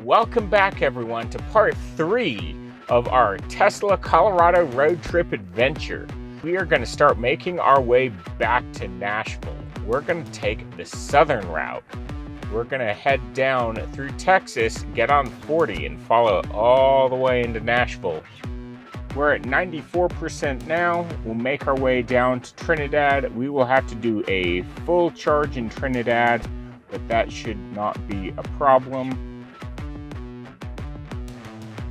Welcome back everyone to part 3 of our Tesla Colorado road trip adventure. We are going to start making our way back to Nashville. We're going to take the southern route. We're going to head down through Texas, get on 40 and follow it all the way into Nashville. We're at 94% now. We'll make our way down to Trinidad. We will have to do a full charge in Trinidad, but that should not be a problem.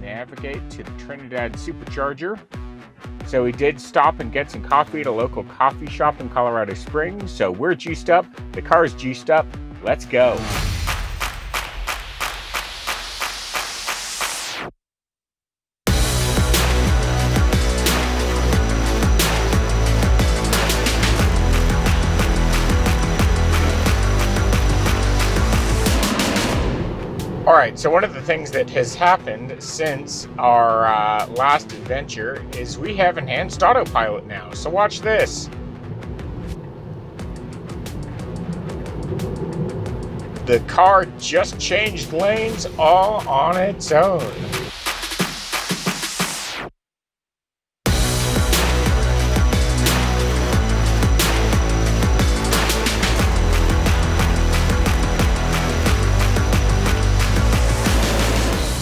Navigate to the Trinidad Supercharger. So we did stop and get some coffee at a local coffee shop in Colorado Springs. So we're juiced up. The car's juiced up. Let's go. Alright, so one of the things that has happened since our last adventure is we have enhanced autopilot now. So watch this. The car just changed lanes all on its own.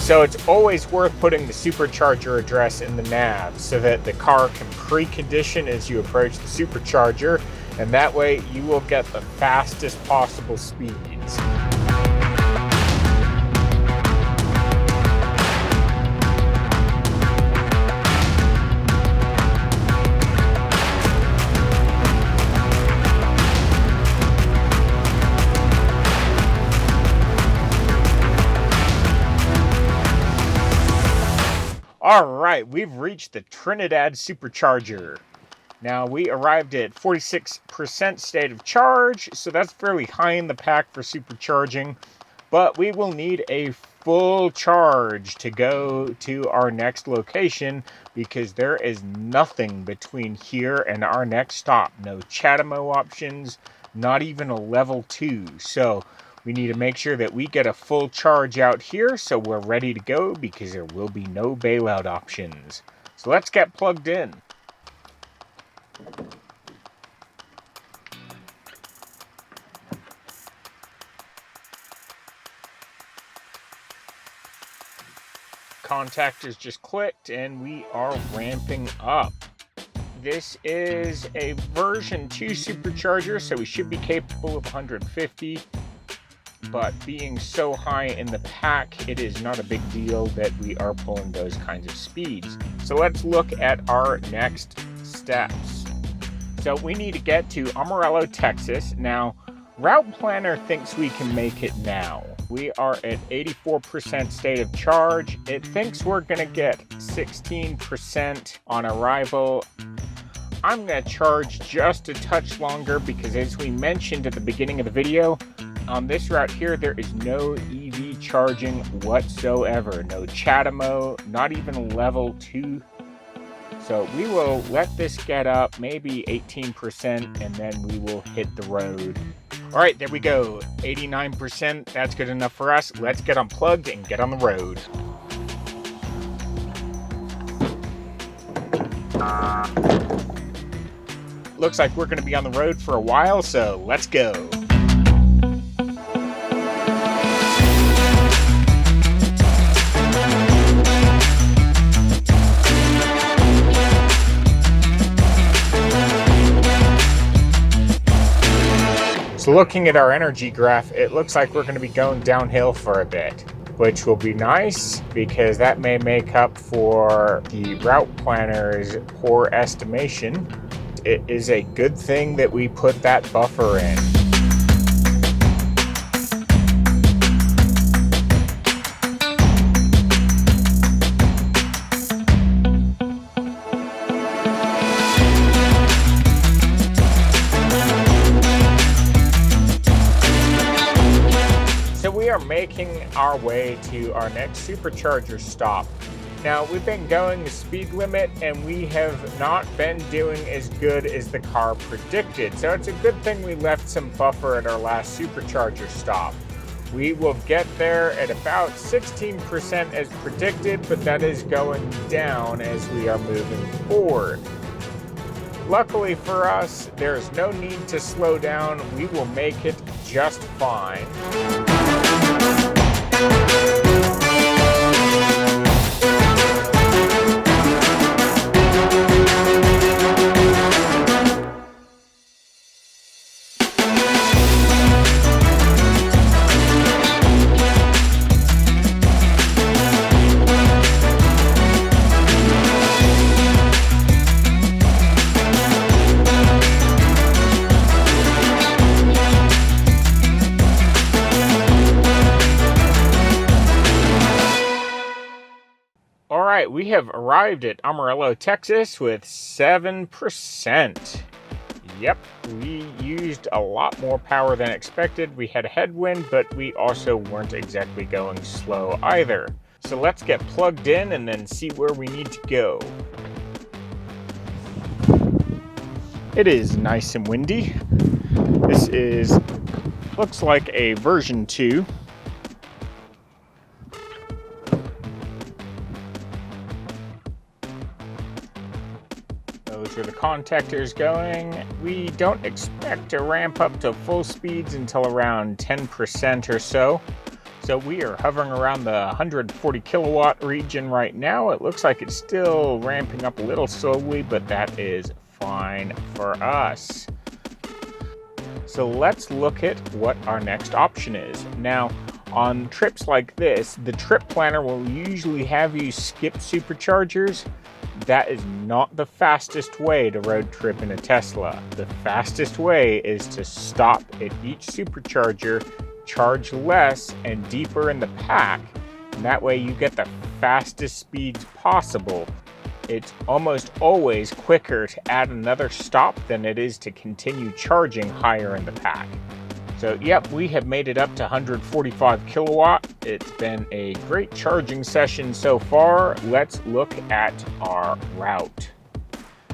So it's always worth putting the supercharger address in the nav so that the car can precondition as you approach the supercharger, and that way you will get the fastest possible speeds. All right, we've reached the Trinidad Supercharger. Now, we arrived at 46% state of charge, so that's fairly high in the pack for supercharging, but we will need a full charge to go to our next location because there is nothing between here and our next stop. No CHAdeMO options, not even a level 2. So we need to make sure that we get a full charge out here so we're ready to go because there will be no bailout options. So let's get plugged in. Contactors just clicked and we are ramping up. This is a version 2 supercharger, so we should be capable of 150. But being so high in the pack, it is not a big deal that we are pulling those kinds of speeds. So let's look at our next steps. So we need to get to Amarillo, Texas. Now, Route Planner thinks we can make it now. We are at 84% state of charge. It thinks we're gonna get 16% on arrival. I'm gonna charge just a touch longer because as we mentioned at the beginning of the video, on this route here, there is no EV charging whatsoever. No CHAdeMO, not even level 2. So we will let this get up, maybe 18%, and then we will hit the road. All right, there we go. 89%, that's good enough for us. Let's get unplugged and get on the road. Looks like we're gonna be on the road for a while, so let's go. So looking at our energy graph, it looks like we're going to be going downhill for a bit, which will be nice because that may make up for the route planner's poor estimation. It is a good thing that we put that buffer in. We are making our way to our next supercharger stop. Now, we've been going the speed limit and we have not been doing as good as the car predicted. So it's a good thing we left some buffer at our last supercharger stop. We will get there at about 16% as predicted, but that is going down as we are moving forward. Luckily for us, there's no need to slow down. We will make it just fine. Alright, we have arrived at Amarillo, Texas with 7%. Yep, we used a lot more power than expected. We had a headwind, but we also weren't exactly going slow either. So let's get plugged in and then see where we need to go. It is nice and windy. This looks like a version 2. Those are the contactors going. We don't expect to ramp up to full speeds until around 10% or so. So we are hovering around the 140 kilowatt region right now. It looks like it's still ramping up a little slowly, but that is fine for us. So let's look at what our next option is. Now, on trips like this, the trip planner will usually have you skip superchargers. That is not the fastest way to road trip in a Tesla. The fastest way is to stop at each supercharger, charge less and deeper in the pack, and that way you get the fastest speeds possible. It's almost always quicker to add another stop than it is to continue charging higher in the pack. So yep, we have made it up to 145 kilowatt. It's been a great charging session so far. Let's look at our route.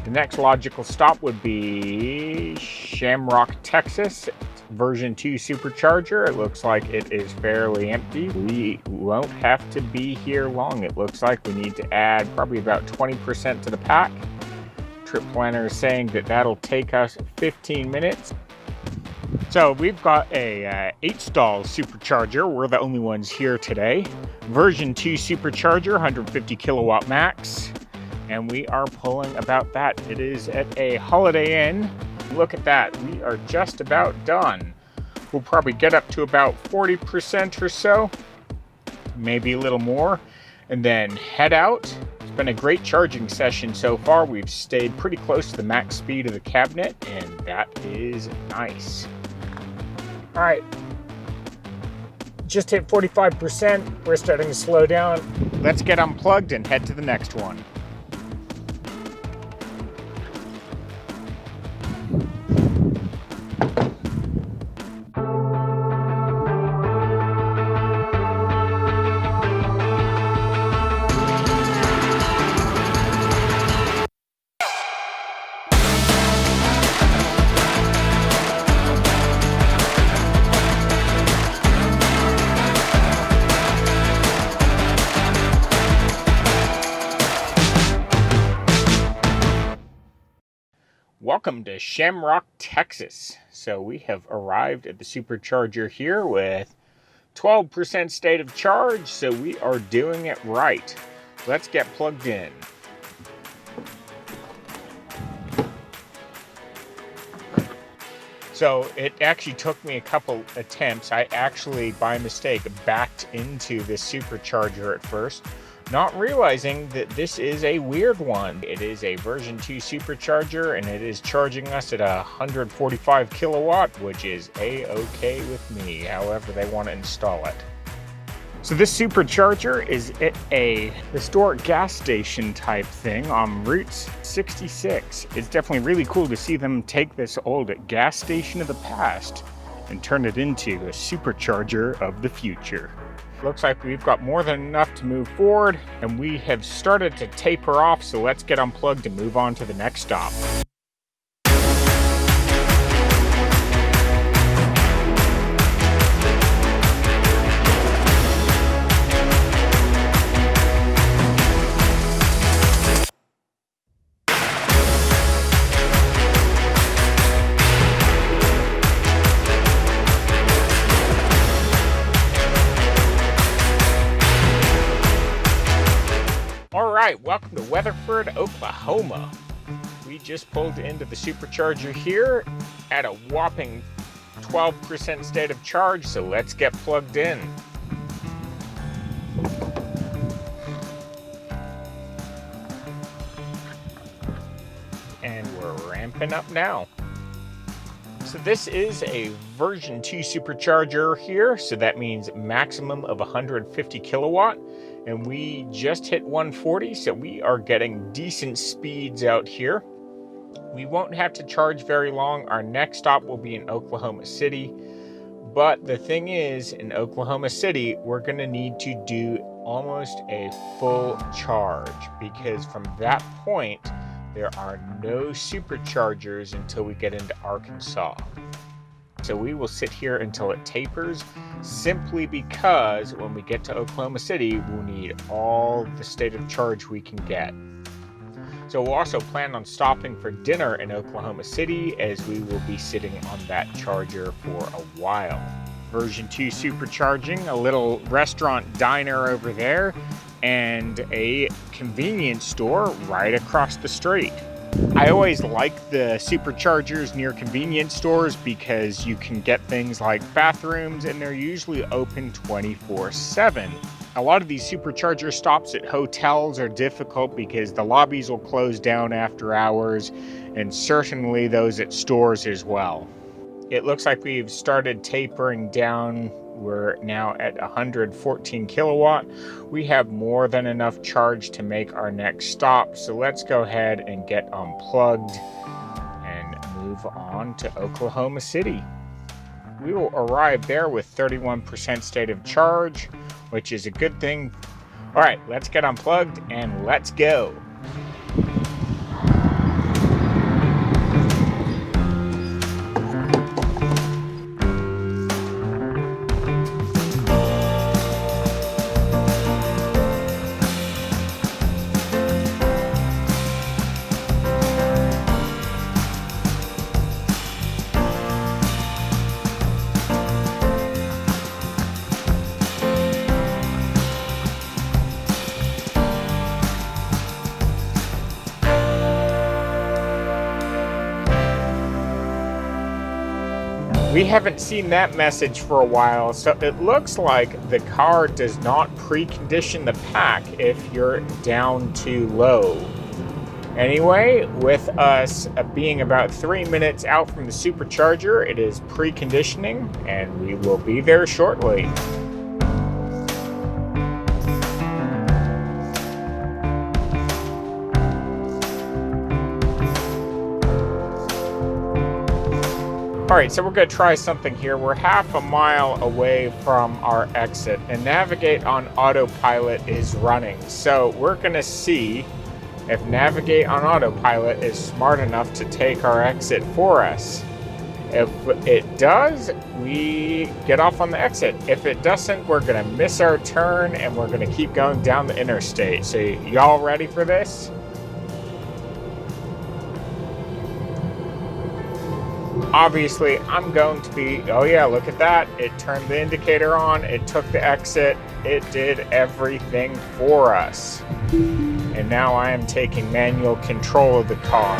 The next logical stop would be Shamrock, Texas. It's version 2 supercharger. It looks like it is fairly empty. We won't have to be here long. It looks like we need to add probably about 20% to the pack. Trip planner is saying that that'll take us 15 minutes. So we've got a 8-stall supercharger. We're the only ones here today. Version 2 supercharger, 150 kilowatt max. And we are pulling about that. It is at a Holiday Inn. Look at that. We are just about done. We'll probably get up to about 40% or so. Maybe a little more. And then head out. It's been a great charging session so far. We've stayed pretty close to the max speed of the cabinet, and that is nice. All right, just hit 45%. We're starting to slow down. Let's get unplugged and head to the next one. Welcome to Shamrock, Texas. So we have arrived at the supercharger here with 12% state of charge, so we are doing it right. Let's get plugged in. So it actually took me a couple attempts. I actually, by mistake, backed into this supercharger at first, not realizing that this is a weird one. It is a version 2 supercharger, and it is charging us at 145 kilowatt, which is a-okay with me, however they want to install it. So this supercharger is at a historic gas station type thing on Route 66. It's definitely really cool to see them take this old gas station of the past and turn it into a supercharger of the future. Looks like we've got more than enough to move forward, and we have started to taper off, so let's get unplugged and move on to the next stop. right, welcome to Weatherford, Oklahoma. We just pulled into the Supercharger here at a whopping 12% state of charge, so let's get plugged in. And we're ramping up now. So this is a version 2 Supercharger here, so that means maximum of 150 kilowatt. And we just hit 140, so we are getting decent speeds out here. We won't have to charge very long. Our next stop will be in Oklahoma City. But the thing is, in Oklahoma City, we're going to need to do almost a full charge, because from that point, there are no superchargers until we get into Arkansas. So we will sit here until it tapers, simply because when we get to Oklahoma City, we'll need all the state of charge we can get. So we'll also plan on stopping for dinner in Oklahoma City, as we will be sitting on that charger for a while. Version 2 Supercharging, a little restaurant diner over there, and a convenience store right across the street. I always like the Superchargers near convenience stores because you can get things like bathrooms, and they're usually open 24/7. A lot of these Supercharger stops at hotels are difficult because the lobbies will close down after hours, and certainly those at stores as well. It looks like we've started tapering down. We're now at 114 kilowatt. We have more than enough charge to make our next stop, so let's go ahead and get unplugged and move on to Oklahoma City. We will arrive there with 31% state of charge, which is a good thing. All right, let's get unplugged and let's go. We haven't seen that message for a while, so it looks like the car does not precondition the pack if you're down too low. Anyway, with us being about 3 minutes out from the Supercharger, it is preconditioning, and we will be there shortly. All right, so we're gonna try something here. We're half a mile away from our exit, and Navigate on Autopilot is running. So we're gonna see if Navigate on Autopilot is smart enough to take our exit for us. If it does, we get off on the exit. If it doesn't, we're gonna miss our turn, and we're gonna keep going down the interstate. So y'all ready for this? Obviously, I'm going to be, oh yeah, look at that. It turned the indicator on, it took the exit, it did everything for us. And now I am taking manual control of the car.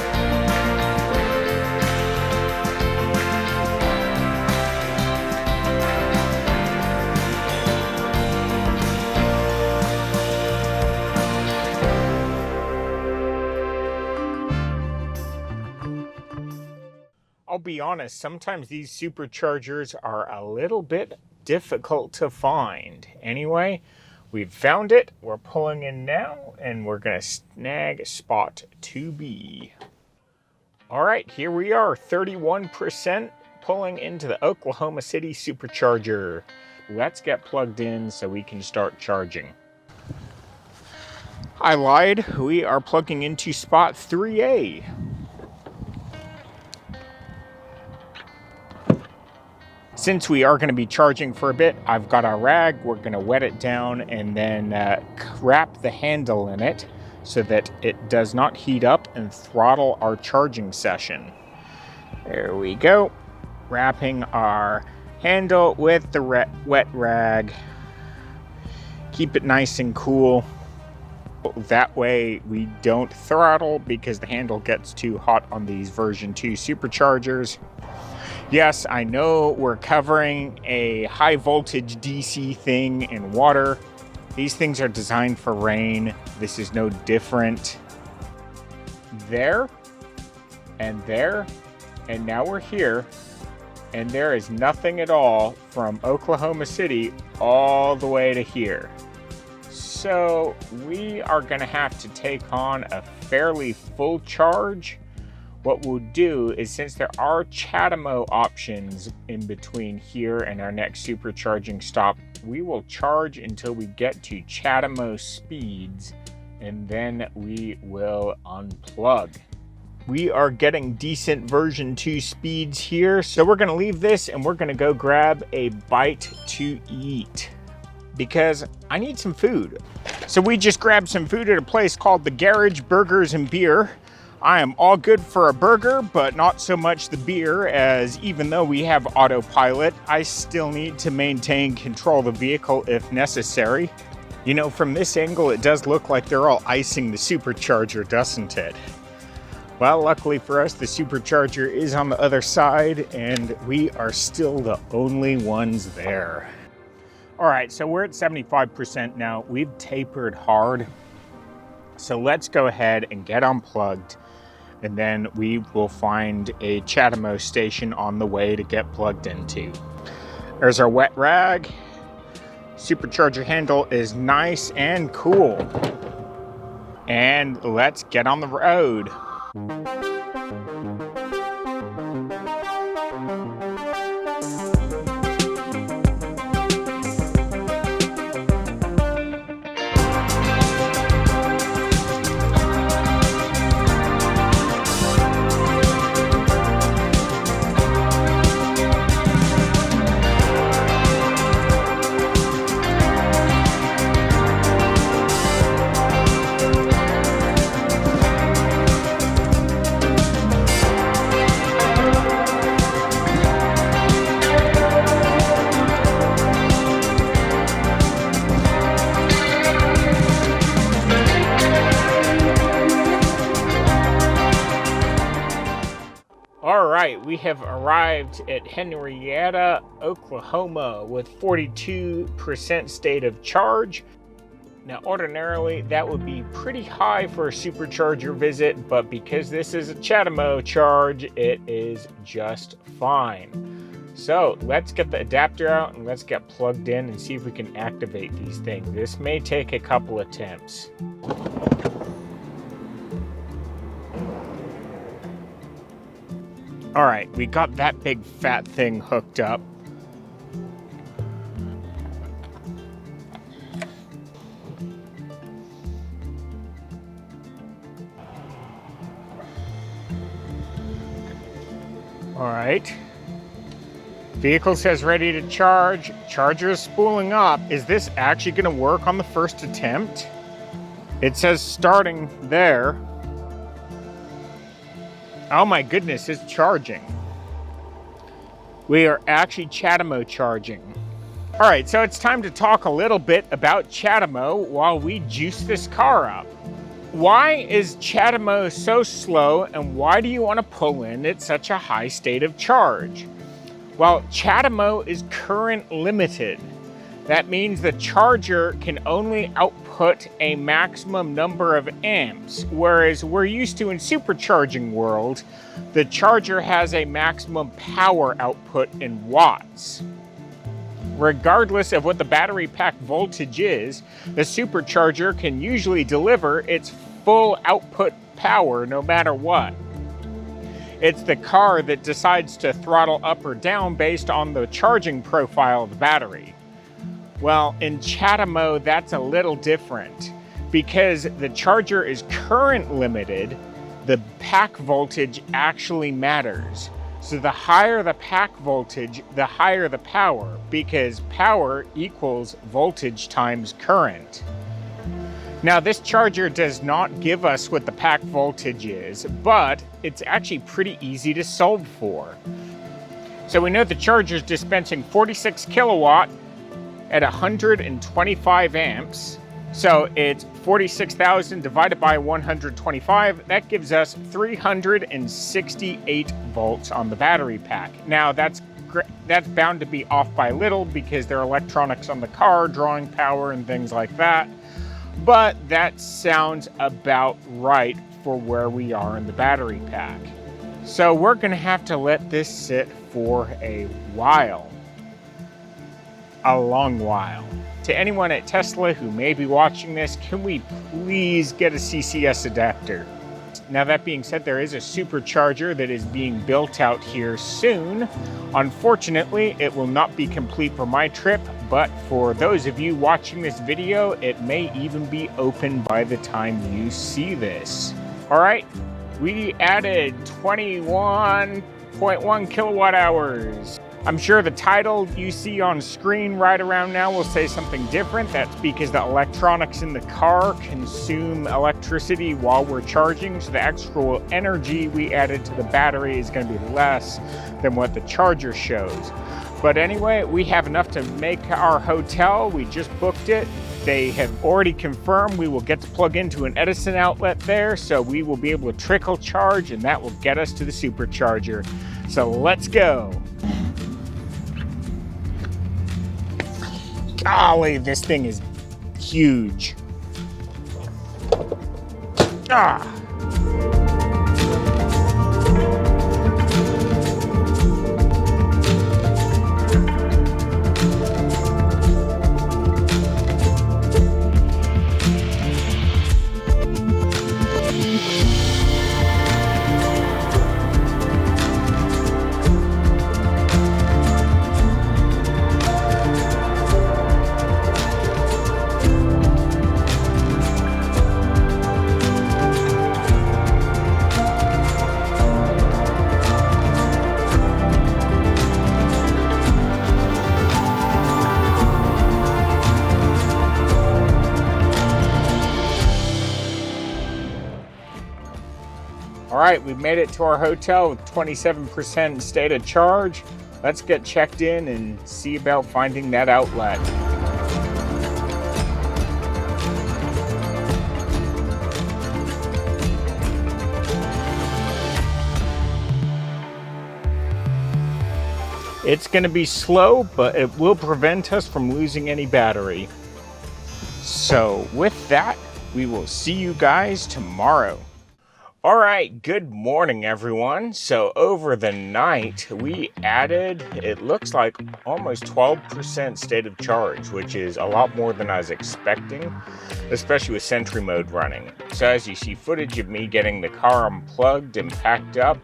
I'll be honest, sometimes these Superchargers are a little bit difficult to find. Anyway, we've found it. We're pulling in now, and we're going to snag spot 2B. All right, here we are, 31% pulling into the Oklahoma City Supercharger. Let's get plugged in so we can start charging. I lied. We are plugging into spot 3A. Since we are going to be charging for a bit, I've got our rag. We're going to wet it down and then wrap the handle in it so that it does not heat up and throttle our charging session. There we go. Wrapping our handle with the wet rag. Keep it nice and cool. That way we don't throttle because the handle gets too hot on these version 2 superchargers. Yes, I know we're covering a high voltage DC thing in water. These things are designed for rain. This is no different. There, and now we're here, and there is nothing at all from Oklahoma City all the way to here. So we are going to have to take on a fairly full charge. What we'll do is, since there are CHAdeMO options in between here and our next supercharging stop, we will charge until we get to CHAdeMO speeds, and then we will unplug. We are getting decent version 2 speeds here, so we're going to leave this and we're going to go grab a bite to eat because I need some food. So we just grabbed some food at a place called the Garage Burgers and Beer. I am all good for a burger, but not so much the beer, as even though we have Autopilot, I still need to maintain control of the vehicle if necessary. You know, from this angle, it does look like they're all icing the supercharger, doesn't it? Well, luckily for us, the supercharger is on the other side, and we are still the only ones there. All right, so we're at 75% now. We've tapered hard. So let's go ahead and get unplugged, and then we will find a CHAdeMO station on the way to get plugged into. There's our wet rag. Supercharger handle is nice and cool. And let's get on the road. We have arrived at Henrietta, Oklahoma with 42% state of charge. Now, ordinarily, that would be pretty high for a supercharger visit, but because this is a CHAdeMO charge, it is just fine. So let's get the adapter out and let's get plugged in and see if we can activate these things. This may take a couple attempts. All right, we got that big fat thing hooked up. All right. Vehicle says ready to charge. Charger is spooling up. Is this actually going to work on the first attempt? It says starting there. Oh my goodness, it's charging. We are actually CHAdeMO charging. All right, so it's time to talk a little bit about CHAdeMO while we juice this car up. Why is CHAdeMO so slow, and why do you want to pull in at such a high state of charge? Well, CHAdeMO is current limited. That means the charger can only output a maximum number of amps, whereas we're used to in supercharging world, the charger has a maximum power output in watts. Regardless of what the battery pack voltage is, the supercharger can usually deliver its full output power no matter what. It's the car that decides to throttle up or down based on the charging profile of the battery. Well, in CHAdeMO, that's a little different. Because the charger is current limited, the pack voltage actually matters. So the higher the pack voltage, the higher the power, because power equals voltage times current. Now, this charger does not give us what the pack voltage is, but it's actually pretty easy to solve for. So we know the charger is dispensing 46 kilowatt at 125 amps. So it's 46,000 divided by 125. That gives us 368 volts on the battery pack. Now that's bound to be off by little because there are electronics on the car, drawing power and things like that. But that sounds about right for where we are in the battery pack. So we're gonna have to let this sit for a while. A long while. To anyone at Tesla who may be watching this, can we please get a CCS adapter? Now that being said, there is a supercharger that is being built out here soon. Unfortunately, it will not be complete for my trip, but for those of you watching this video, it may even be open by the time you see this. All right, we added 21.1 kilowatt hours. I'm sure the title you see on screen right around now will say something different. That's because the electronics in the car consume electricity while we're charging, so the actual energy we added to the battery is going to be less than what the charger shows. But anyway, we have enough to make our hotel. We just booked it. They have already confirmed we will get to plug into an Edison outlet there, so we will be able to trickle charge, and that will get us to the supercharger. So let's go. Golly, this thing is huge. Ah. All right, we've made it to our hotel with 27% state of charge. Let's get checked in and see about finding that outlet. It's going to be slow, but it will prevent us from losing any battery. So with that, we will see you guys tomorrow. All right, good morning, everyone. So over the night, we added, it looks like almost 12% state of charge, which is a lot more than I was expecting, especially with Sentry mode running. So as you see footage of me getting the car unplugged and packed up,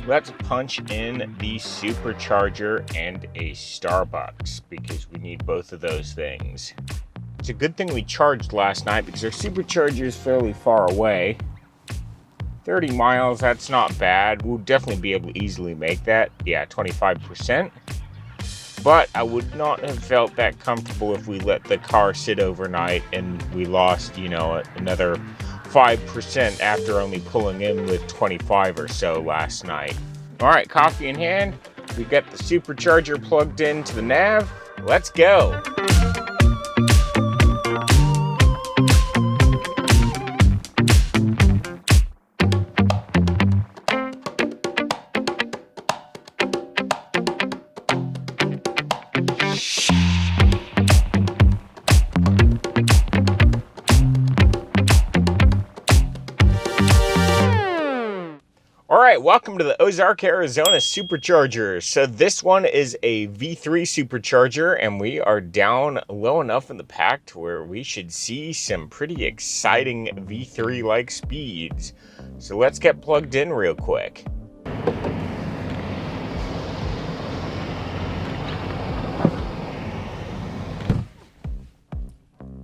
let's punch in the supercharger and a Starbucks because we need both of those things. It's a good thing we charged last night because our supercharger is fairly far away. 30 miles, that's not bad. We'll definitely be able to easily make that. Yeah, 25%. But I would not have felt that comfortable if we let the car sit overnight and we lost, another 5% after only pulling in with 25 or so last night. All right, coffee in hand. We got the supercharger plugged into the nav. Let's go. All right, welcome to the Ozark, Arizona Supercharger. So this one is a V3 supercharger, and we are down low enough in the pack to where we should see some pretty exciting V3-like speeds. So let's get plugged in real quick.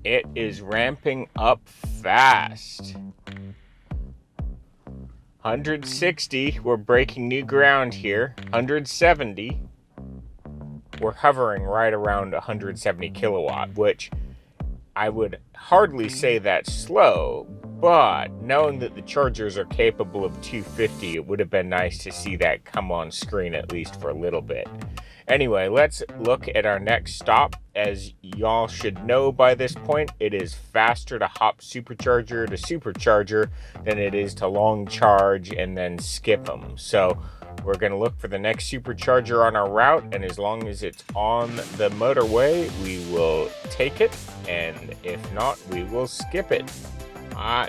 It is ramping up fast. 160, we're breaking new ground here. 170, we're hovering right around 170 kilowatt, which I would hardly say that's slow, but knowing that the Chargers are capable of 250, it would have been nice to see that come on screen at least for a little bit. Anyway, let's look at our next stop. As y'all should know by this point, it is faster to hop Supercharger to Supercharger than it is to long charge and then skip them. So we're going to look for the next Supercharger on our route, and as long as it's on the motorway, we will take it, and if not, we will skip it.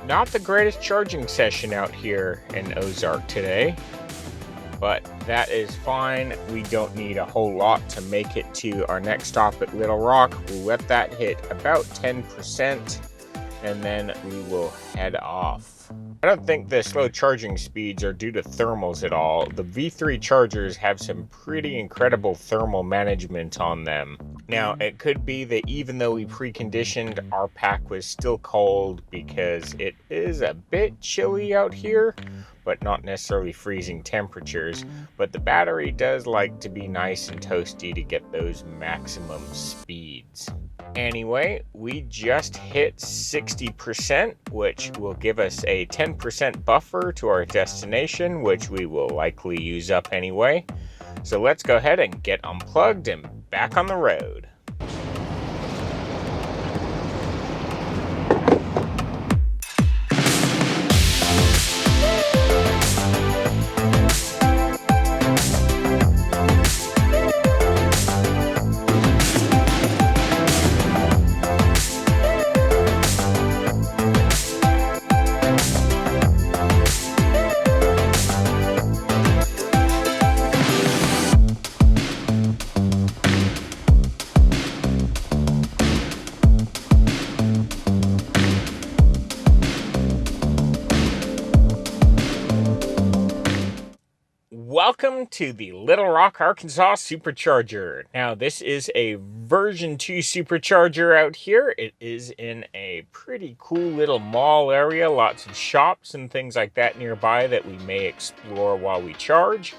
Not the greatest charging session out here in Ozark today, but that is fine. We don't need a whole lot to make it to our next stop at Little Rock. We'll let that hit about 10%, and then we will head off. I don't think the slow charging speeds are due to thermals at all. The V3 chargers have some pretty incredible thermal management on them. Now, it could be that even though we preconditioned, our pack was still cold because it is a bit chilly out here, but not necessarily freezing temperatures. But the battery does like to be nice and toasty to get those maximum speeds. Anyway, we just hit 60%, which will give us a 10% buffer to our destination, which we will likely use up anyway. So let's go ahead and get unplugged and back on the road. Welcome to the Little Rock, Arkansas Supercharger. Now, this is a version 2 Supercharger out here. It is in a pretty cool little mall area, lots of shops and things like that nearby that we may explore while we charge.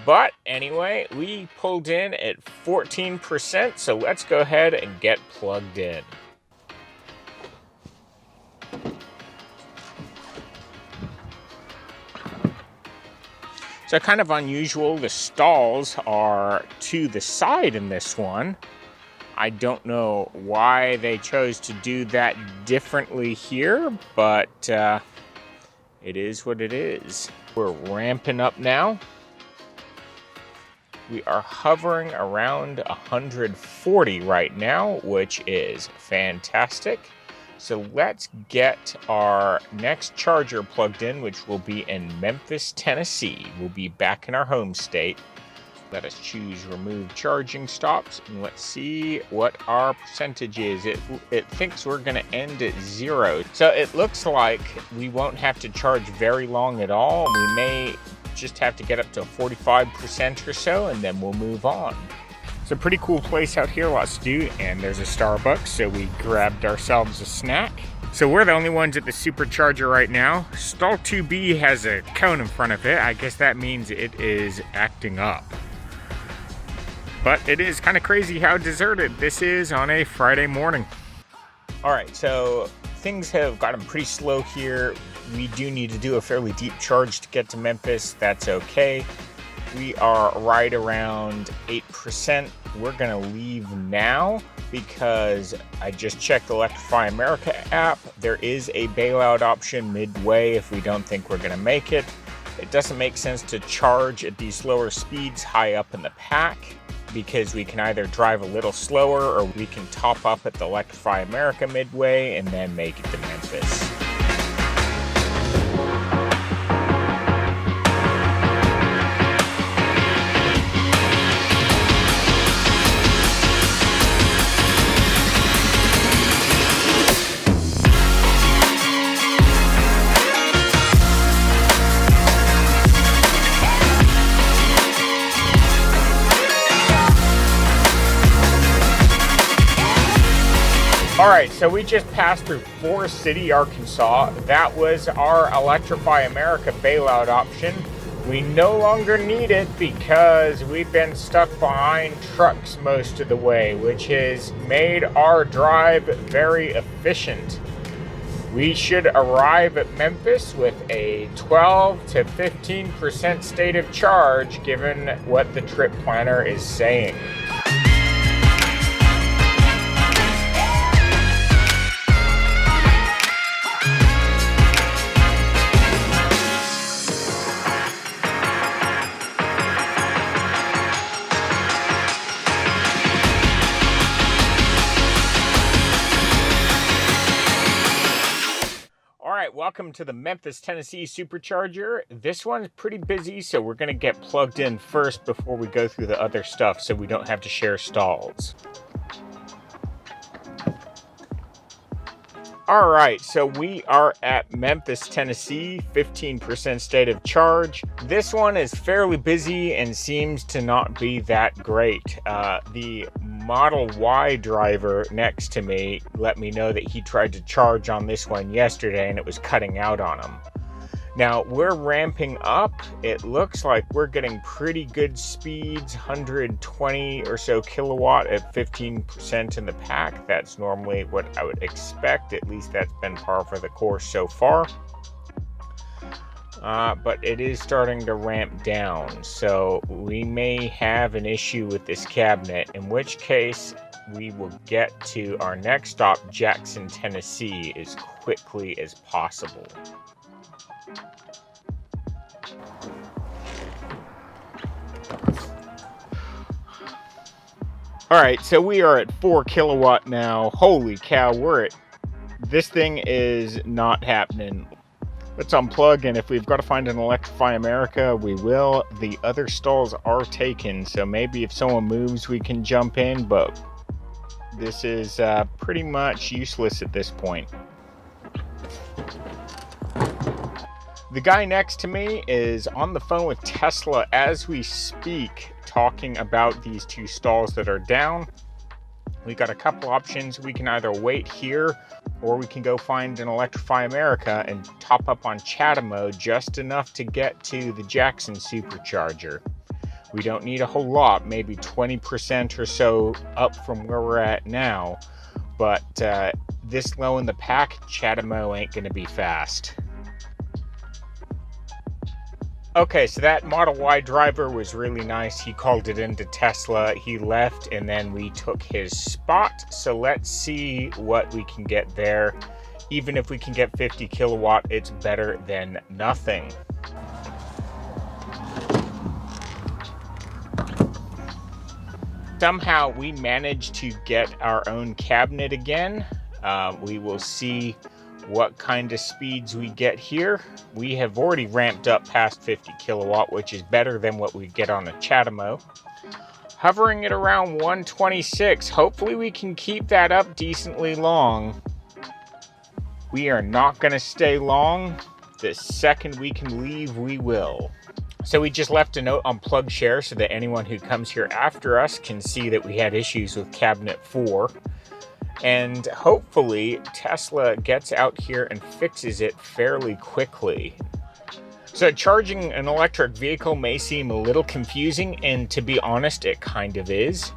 But anyway, we pulled in at 14%, so let's go ahead and get plugged in. So kind of unusual, the stalls are to the side in this one. I don't know why they chose to do that differently here, but it is what it is. We're ramping up now. We are hovering around 140 right now, which is fantastic. So let's get our next charger plugged in, which will be in Memphis, Tennessee. We'll be back in our home state. Let us choose remove charging stops, and let's see what our percentage is. It thinks we're going to end at 0. So it looks like we won't have to charge very long at all. We may just have to get up to 45% or so, and then we'll move on. It's a pretty cool place out here, lots to do, and there's a Starbucks, so we grabbed ourselves a snack. So we're the only ones at the Supercharger right now. Stall 2B has a cone in front of it. I guess that means it is acting up. But it is kind of crazy how deserted this is on a Friday morning. All right, so things have gotten pretty slow here. We do need to do a fairly deep charge to get to Memphis. That's okay. We are right around 8%. We're gonna leave now because I just checked the Electrify America app. There is a bailout option midway if we don't think we're gonna make it. It doesn't make sense to charge at these slower speeds high up in the pack because we can either drive a little slower or we can top up at the Electrify America midway and then make it to Memphis. All right, so we just passed through Forest City, Arkansas. That was our Electrify America bailout option. We no longer need it because we've been stuck behind trucks most of the way, which has made our drive very efficient. We should arrive at Memphis with a 12 to 15% state of charge, given what the trip planner is saying. Welcome to the Memphis Tennessee Supercharger. This one's pretty busy, so we're going to get plugged in first before we go through the other stuff so we don't have to share stalls. All right, so we are at Memphis, Tennessee, 15% state of charge. This one is fairly busy and seems to not be that great. The Model Y driver next to me let me know that he tried to charge on this one yesterday and it was cutting out on him. Now we're ramping up. It looks like we're getting pretty good speeds, 120 or so kilowatt at 15% in the pack. That's normally what I would expect. At least that's been par for the course so far. But it is starting to ramp down, so we may have an issue with this cabinet, in which case we will get to our next stop, Dickson, Tennessee, as quickly as possible. Alright, so we are at 4 kilowatt now. Holy cow, this thing is not happening. Let's unplug, and if we've got to find an Electrify America, we will. The other stalls are taken, so maybe if someone moves, we can jump in, but this is pretty much useless at this point. The guy next to me is on the phone with Tesla as we speak, talking about these two stalls that are down. We got a couple options. We can either wait here, or we can go find an Electrify America and top up on Chatamo just enough to get to the Dickson Supercharger. We don't need a whole lot, maybe 20% or so up from where we're at now, but this low in the pack, Chatamo ain't gonna be fast. Okay, so that Model Y driver was really nice. He called it into Tesla, he left, and then we took his spot. So let's see what we can get there. Even if we can get 50 kilowatt, it's better than nothing. Somehow we managed to get our own cabinet again. We will see what kind of speeds we get here. We have already ramped up past 50 kilowatt, which is better than what we get on a Chatamo. Hovering at around 126. Hopefully we can keep that up decently long. We are not going to stay long. The second we can leave, we will. So we just left a note on Plug Share so that anyone who comes here after us can see that we had issues with cabinet 4. And hopefully Tesla gets out here and fixes it fairly quickly. So charging an electric vehicle may seem a little confusing, and to be honest, it kind of is.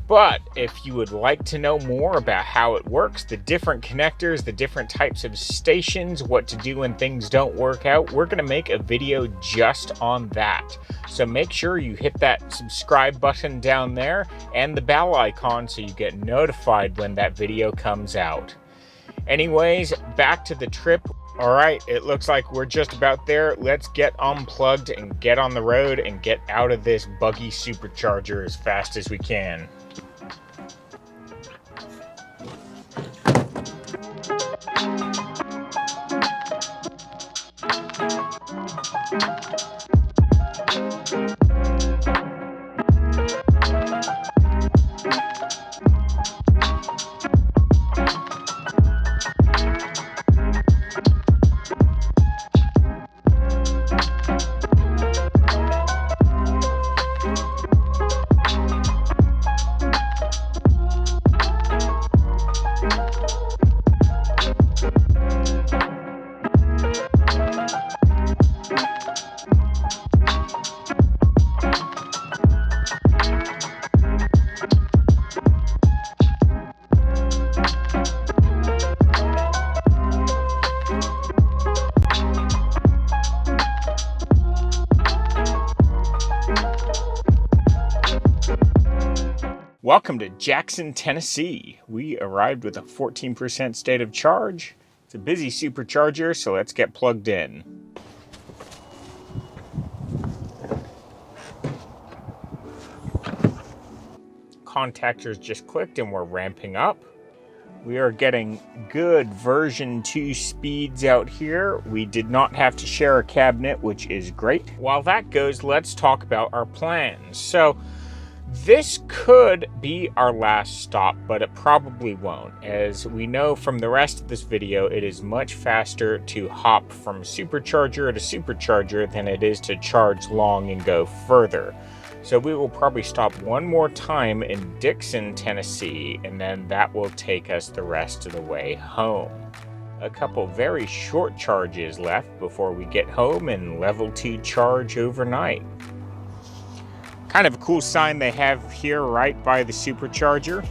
But if you would like to know more about how it works, the different connectors, the different types of stations, what to do when things don't work out, we're going to make a video just on that. So make sure you hit that subscribe button down there and the bell icon so you get notified when that video comes out. Anyways, back to the trip. All right, it looks like we're just about there. Let's get unplugged and get on the road and get out of this buggy supercharger as fast as we can. Welcome to Dickson, Tennessee. We arrived with a 14% state of charge. It's a busy supercharger, so let's get plugged in. Contactors just clicked and we're ramping up. We are getting good version 2 speeds out here. We did not have to share a cabinet, which is great. While that goes, let's talk about our plans. So this could be our last stop, but it probably won't. As we know from the rest of this video, it is much faster to hop from supercharger to supercharger than it is to charge long and go further. So we will probably stop one more time in Dickson, Tennessee, and then that will take us the rest of the way home. A couple very short charges left before we get home and level 2 charge overnight. Kind of a cool sign they have here right by the supercharger.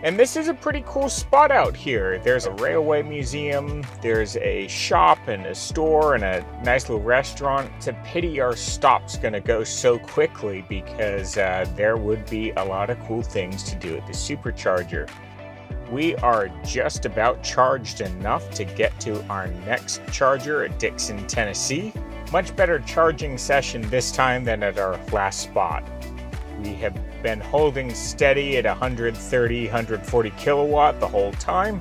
And this is a pretty cool spot out here. There's a railway museum, there's a shop and a store and a nice little restaurant. It's a pity our stop's gonna go so quickly because there would be a lot of cool things to do at the supercharger. We are just about charged enough to get to our next charger at Dickson, Tennessee. Much better charging session this time than at our last spot. We have been holding steady at 130, 140 kilowatt the whole time.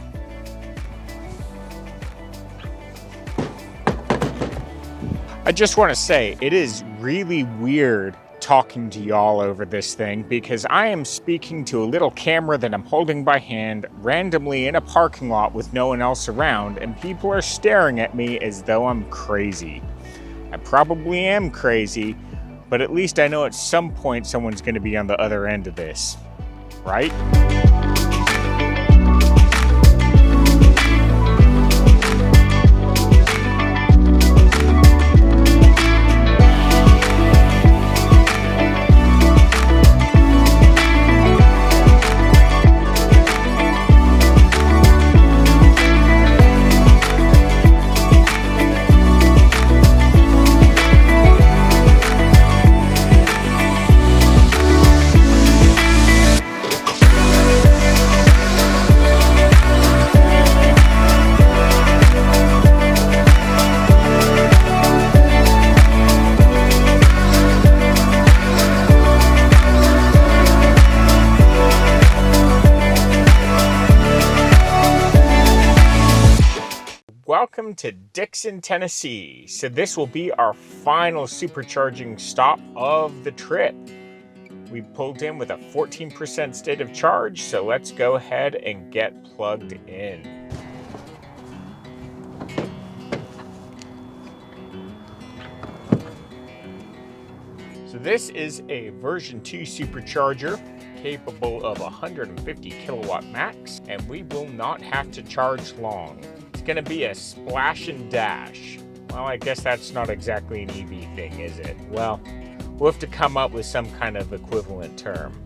I just want to say, it is really weird talking to y'all over this thing because I am speaking to a little camera that I'm holding by hand randomly in a parking lot with no one else around, and people are staring at me as though I'm crazy. I probably am crazy, but at least I know at some point someone's going to be on the other end of this, right? Welcome to Dickson, Tennessee. So this will be our final supercharging stop of the trip. We pulled in with a 14% state of charge, so let's go ahead and get plugged in. So this is a version 2 supercharger capable of 150 kilowatt max, and we will not have to charge long. Going to be a splash and dash. Well, I guess that's not exactly an EV thing, is it? Well, we'll have to come up with some kind of equivalent term.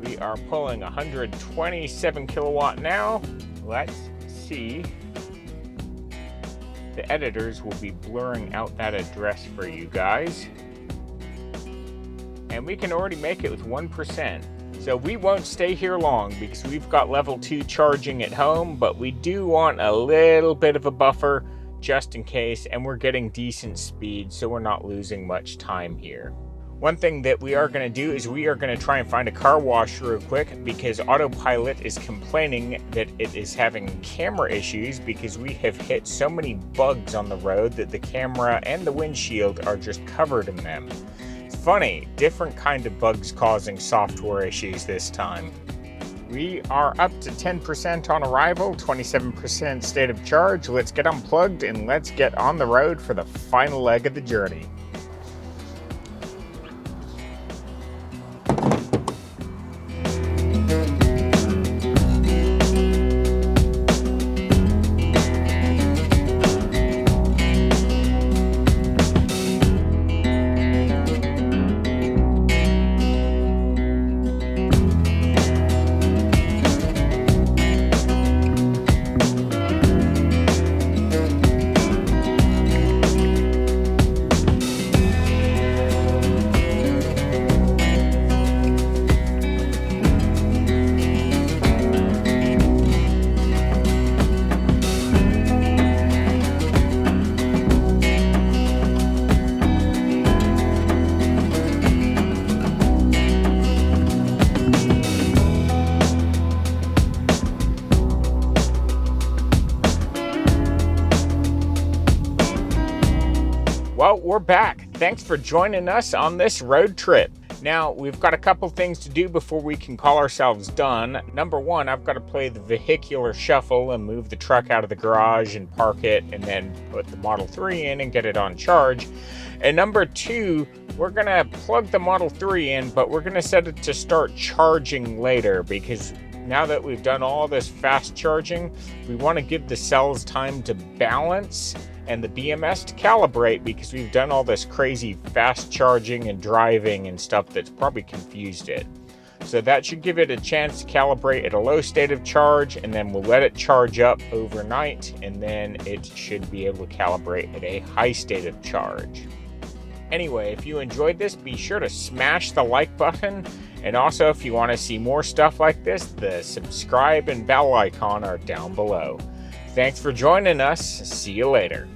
We are pulling 127 kilowatt now. Let's see. The editors will be blurring out that address for you guys. And we can already make it with 1%. So we won't stay here long because we've got level 2 charging at home, but we do want a little bit of a buffer just in case, and we're getting decent speed, so we're not losing much time here. One thing that we are going to do is we are going to try and find a car wash real quick because Autopilot is complaining that it is having camera issues because we have hit so many bugs on the road that the camera and the windshield are just covered in them. Funny, different kind of bugs causing software issues this time. We are up to 10% on arrival, 27% state of charge. Let's get unplugged and let's get on the road for the final leg of the journey. Well, we're back. Thanks for joining us on this road trip. Now, we've got a couple things to do before we can call ourselves done. Number one, I've got to play the vehicular shuffle and move the truck out of the garage and park it, and then put the Model 3 in and get it on charge. And number two, we're going to plug the Model 3 in, but we're going to set it to start charging later, because now that we've done all this fast charging, we want to give the cells time to balance and the BMS to calibrate, because we've done all this crazy fast charging and driving and stuff that's probably confused it. So that should give it a chance to calibrate at a low state of charge, and then we'll let it charge up overnight, and then it should be able to calibrate at a high state of charge. Anyway, if you enjoyed this, be sure to smash the like button. And also, if you want to see more stuff like this, the subscribe and bell icon are down below. Thanks for joining us. See you later.